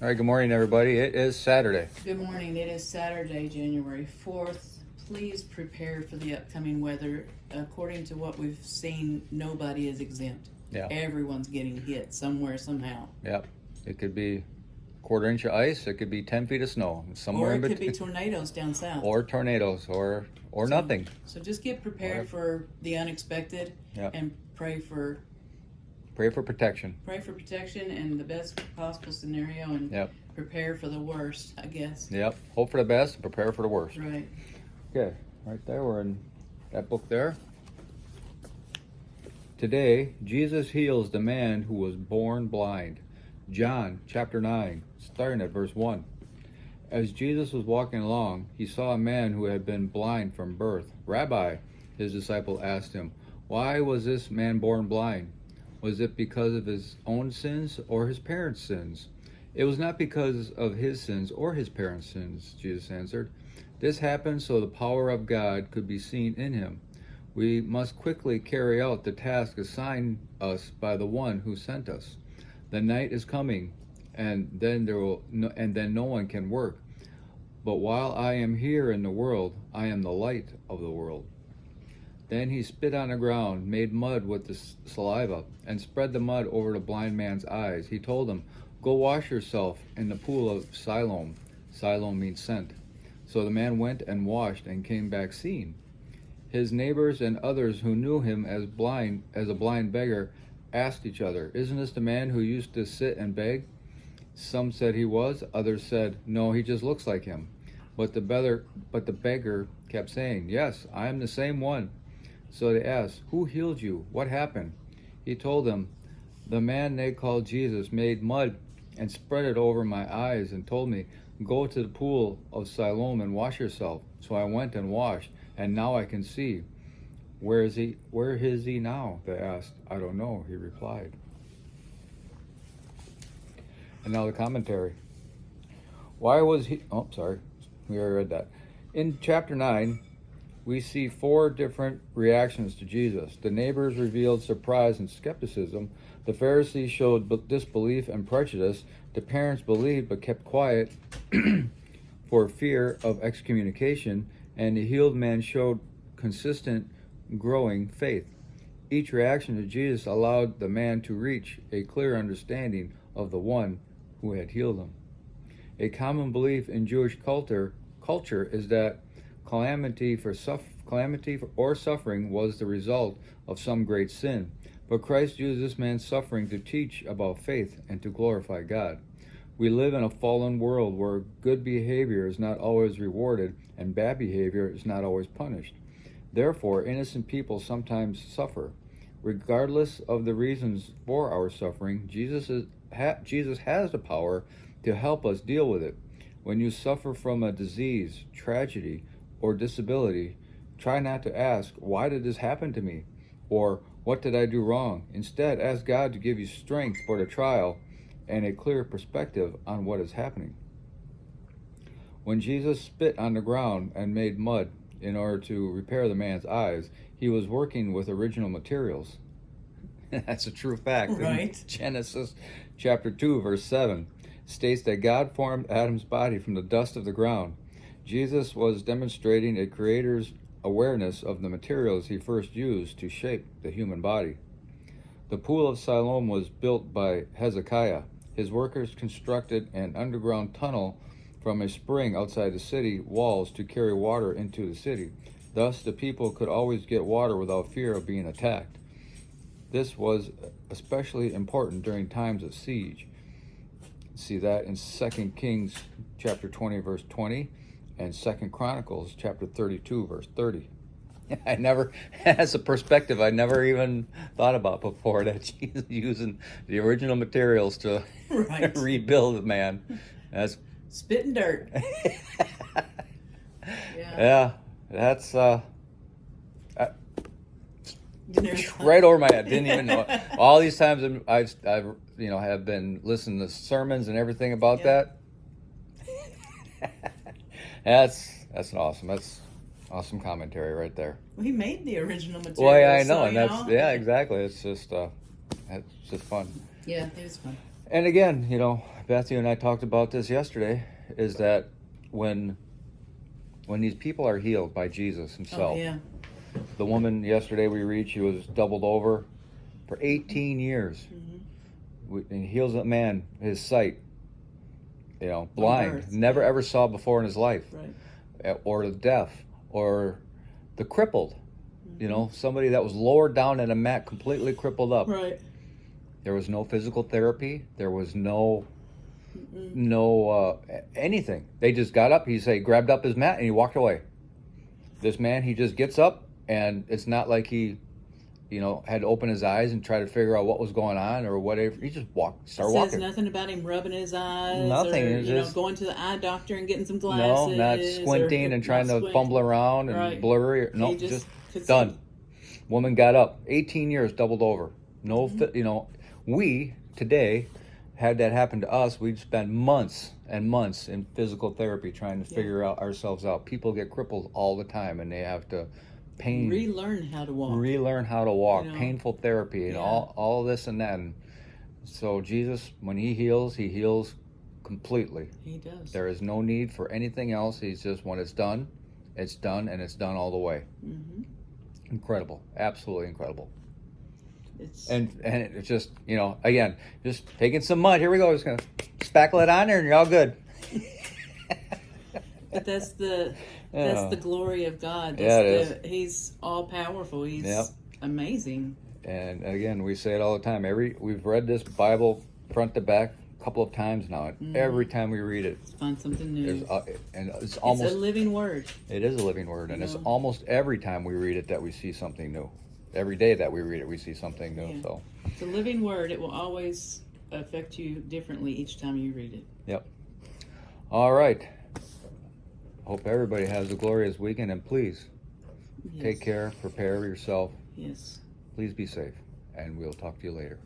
All right, good morning, everybody. It is Saturday. Good morning. It is Saturday, January 4th. Please prepare for the upcoming weather. According to what we've seen, nobody is exempt. Yeah. Everyone's getting hit somewhere, somehow. Yep. It could be a quarter inch of ice. It could be 10 feet of snow. Somewhere Or in it could be between. tornadoes down south. Or tornadoes, or nothing. So just get prepared for the unexpected. Yep. And pray for protection. Pray for protection and the best possible scenario, and Yep. prepare for the worst, I guess. Yep. Hope for the best, prepare for the worst. Right. Okay, right there. We're in that book there. Today, Jesus heals the man who was born blind. John chapter 9, starting at verse 1. As Jesus was walking along, he saw a man who had been blind from birth. Rabbi, his disciple asked him, why was this man born blind? Was it because of his own sins or his parents' sins? It was not because of his sins or his parents' sins, Jesus answered. This happened so the power of God could be seen in him. We must quickly carry out the task assigned us by the one who sent us. The night is coming, and then no one can work. But while I am here in the world, I am the light of the world. Then he spit on the ground, made mud with the saliva, and spread the mud over the blind man's eyes. He told him, go wash yourself in the pool of Siloam. Siloam means sent. So the man went and washed and came back seeing. His neighbors and others who knew him as a blind beggar asked each other, isn't this the man who used to sit and beg? Some said he was, others said, no, he just looks like him. But the beggar kept saying, yes, I am the same one. So they asked, who healed you? What happened? He told them, the man they called Jesus made mud and spread it over my eyes and told me, go to the pool of Siloam and wash yourself. So I went and washed, and now I can see. Where is he now? They asked. I don't know, he replied. And now the commentary. Why was he... Oh, sorry. We already read that. In chapter 9, we see 4 different reactions to Jesus. The neighbors revealed surprise and skepticism. The Pharisees showed disbelief and prejudice. The parents believed but kept quiet for fear of excommunication. And the healed man showed consistent, growing faith. Each reaction to Jesus allowed the man to reach a clear understanding of the one who had healed him. A common belief in Jewish culture is that calamity or suffering was the result of some great sin. But Christ used this man's suffering to teach about faith and to glorify God. We live in a fallen world where good behavior is not always rewarded and bad behavior is not always punished. Therefore, innocent people sometimes suffer. Regardless of the reasons for our suffering, Jesus has the power to help us deal with it. When you suffer from a disease, tragedy, or disability, try not to ask, why did this happen to me? Or, what did I do wrong? Instead, ask God to give you strength for the trial and a clear perspective on what is happening. When Jesus spit on the ground and made mud in order to repair the man's eyes, he was working with original materials. That's a true fact. Right. Genesis chapter 2, verse 7 states that God formed Adam's body from the dust of the ground. Jesus was demonstrating a creator's awareness of the materials he first used to shape the human body. The pool of Siloam was built by Hezekiah. His workers constructed an underground tunnel from a spring outside the city walls to carry water into the city. Thus, the people could always get water without fear of being attacked. This was especially important during times of siege. See that in 2 Kings chapter 20, verse 20, and 2 Chronicles chapter 32, verse 30. That's a perspective I never even thought about before, that Jesus using the original materials to Right. rebuild the man. That's Spit and dirt. yeah, that's There's- right over my head. Didn't even know it. All these times I've have been listening to sermons and everything about Yeah. that. That's awesome commentary right there. Well, he made the original material. Well, yeah, I know, so, and that's exactly. It's just fun. Yeah, it was fun. And again, you know, Bethany and I talked about this yesterday, is that when these people are healed by Jesus himself. Oh, yeah. The woman yesterday we read, she was doubled over for 18 years. And he heals a man, his sight, you know, blind, birth, never ever saw before in his life. Right. Or the deaf, or the crippled, you know, somebody that was lowered down in a mat, completely crippled up. Right. There was no physical therapy. There was no anything. They just got up. He grabbed up his mat and he walked away. This man, he just gets up, and it's not like he, you know, had to open his eyes and try to figure out what was going on or whatever. He just started walking. It says nothing about him rubbing his eyes. Nothing. Or, It's you know, just going to the eye doctor and getting some no, glasses. not squinting and trying to fumble around and Right. blurry. No, He just could done. see. Woman got up. 18 years, doubled over. No, you know, we today had that happen to us, we'd spend months and months in physical therapy trying to figure out ourselves out. People get crippled all the time, and they have to relearn how to walk. Relearn how to walk. You know? Painful therapy and all this and that. And so Jesus, when he heals completely. He does. There is no need for anything else. He's just, when it's done, and it's done all the way. Incredible. Absolutely incredible. And it's just, you know, again, just taking some mud. Here we go. Just gonna spackle it on there, and you're all good. But that's the glory of God. Yeah, it is. He's all powerful. He's amazing. And again, we say it all the time. We've read this Bible front to back a couple of times now. And every time we read it, find something new. And it's almost, it's a living word. It is a living word, and it's almost every time we read it that we see something new. Every day that we read it, we see something new. Yeah. So it's a living word. It will always affect you differently each time you read it. Yep. All right. Hope everybody has a glorious weekend, and please take care, prepare yourself. Yes. Please be safe, and we'll talk to you later.